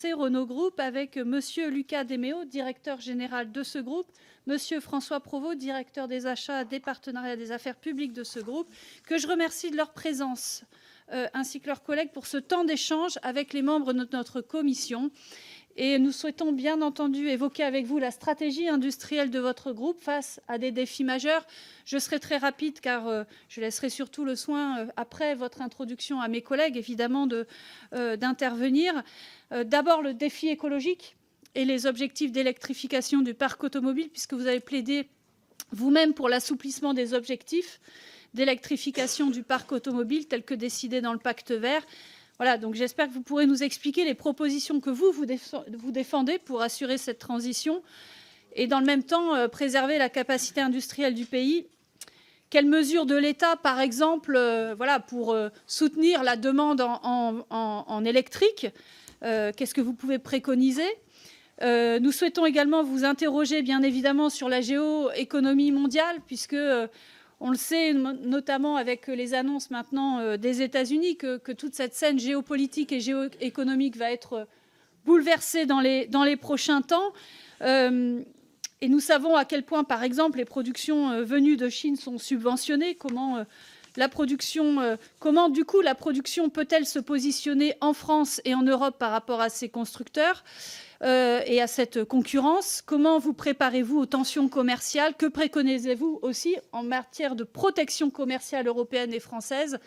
C'est Renault Group avec Monsieur Lucas Deméo, directeur général de ce groupe, Monsieur François Provost, directeur des achats, des partenariats, des affaires publiques de ce groupe, que je remercie de leur présence, ainsi que leurs collègues pour ce temps d'échange avec les membres de notre commission. Et nous souhaitons bien entendu évoquer avec vous la stratégie industrielle de votre groupe face à des défis majeurs. Je serai très rapide car je laisserai surtout le soin, après votre introduction, à mes collègues, évidemment, d'intervenir. D'abord, le défi écologique et les objectifs d'électrification du parc automobile, puisque vous avez plaidé vous-même pour l'assouplissement des objectifs d'électrification du parc automobile tels que décidés dans le pacte vert. Voilà, donc j'espère que vous pourrez nous expliquer les propositions que vous défendez pour assurer cette transition et, dans le même temps, préserver la capacité industrielle du pays. Quelles mesures de l'État, par exemple, pour soutenir la demande en électrique, qu'est-ce que vous pouvez préconiser? Nous souhaitons également vous interroger, bien évidemment, sur la géoéconomie mondiale, puisque on le sait, notamment avec les annonces maintenant des États-Unis, que toute cette scène géopolitique et géoéconomique va être bouleversée dans les prochains temps. Et nous savons à quel point, par exemple, les productions venues de Chine sont subventionnées. Comment la production peut-elle se positionner en France et en Europe par rapport à ces constructeurs et à cette concurrence? Comment vous préparez-vous aux tensions commerciales? Que préconisez-vous aussi en matière de protection commerciale européenne et française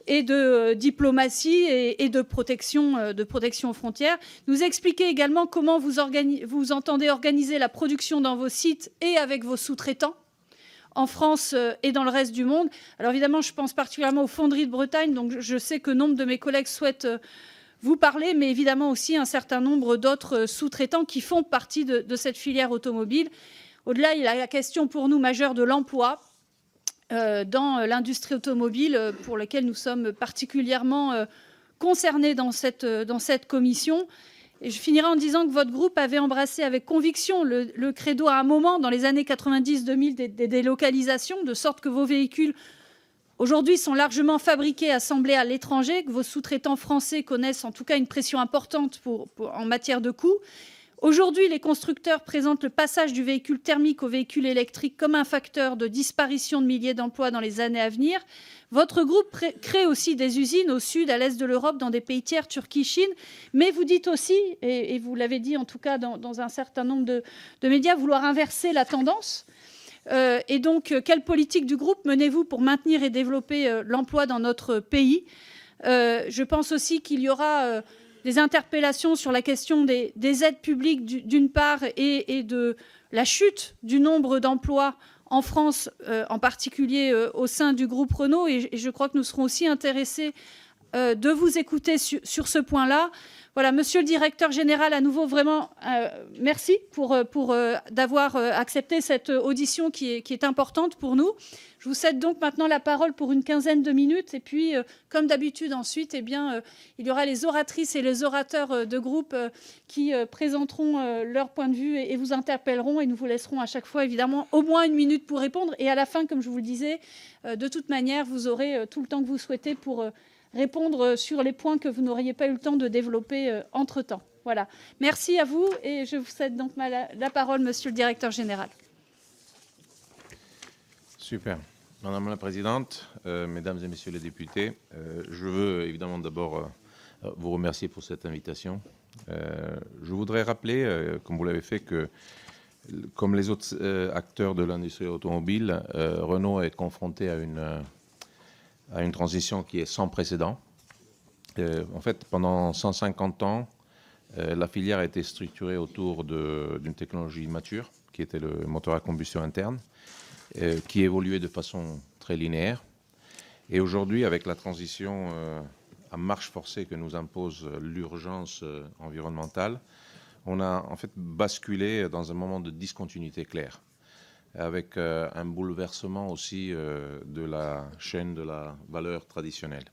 et de diplomatie et de protection aux frontières? Nous expliquer également comment vous entendez organiser la production dans vos sites et avec vos sous-traitants en France et dans le reste du monde. Alors évidemment, je pense particulièrement aux fonderies de Bretagne, donc je sais que nombre de mes collègues souhaitent vous parler, mais évidemment aussi un certain nombre d'autres sous-traitants qui font partie de cette filière automobile. Au-delà, il y a la question pour nous majeure de l'emploi dans l'industrie automobile, pour laquelle nous sommes particulièrement concernés dans cette commission. Et je finirai en disant que votre groupe avait embrassé avec conviction le credo à un moment, dans les années 90-2000, des délocalisations, de sorte que vos véhicules aujourd'hui sont largement fabriqués, assemblés à l'étranger, que vos sous-traitants français connaissent en tout cas une pression importante en matière de coûts. Aujourd'hui, les constructeurs présentent le passage du véhicule thermique au véhicule électrique comme un facteur de disparition de milliers d'emplois dans les années à venir. Votre groupe crée aussi des usines au sud, à l'est de l'Europe, dans des pays tiers, Turquie, Chine. Mais vous dites aussi, et vous l'avez dit en tout cas dans un certain nombre de médias, vouloir inverser la tendance. Et donc, quelle politique du groupe menez-vous pour maintenir et développer l'emploi dans notre pays? Je pense aussi qu'il y aura des interpellations sur la question des aides publiques d'une part et de la chute du nombre d'emplois en France, en particulier au sein du groupe Renault. Et je crois que nous serons aussi intéressés de vous écouter sur ce point-là. Voilà, Monsieur le directeur général, à nouveau, vraiment, merci d'avoir accepté cette audition qui est importante pour nous. Je vous cède donc maintenant la parole pour une quinzaine de minutes. Et puis, comme d'habitude, ensuite, il y aura les oratrices et les orateurs de groupe qui présenteront leur point de vue et vous interpelleront. Et nous vous laisserons à chaque fois, évidemment, au moins une minute pour répondre. Et à la fin, comme je vous le disais, de toute manière, vous aurez tout le temps que vous souhaitez pour répondre sur les points que vous n'auriez pas eu le temps de développer entre-temps. Voilà. Merci à vous et je vous cède donc la parole, Monsieur le directeur général. Super. Madame la Présidente, Mesdames et Messieurs les députés, je veux évidemment d'abord vous remercier pour cette invitation. Je voudrais rappeler, comme vous l'avez fait, que comme les autres acteurs de l'industrie automobile, Renault est confronté à une transition qui est sans précédent. En fait, pendant 150 ans, la filière a été structurée autour d'une technologie mature, qui était le moteur à combustion interne, qui évoluait de façon très linéaire. Et aujourd'hui, avec la transition à marche forcée que nous impose l'urgence environnementale, on a en fait basculé dans un moment de discontinuité claire, avec un bouleversement aussi de la chaîne de la valeur traditionnelle.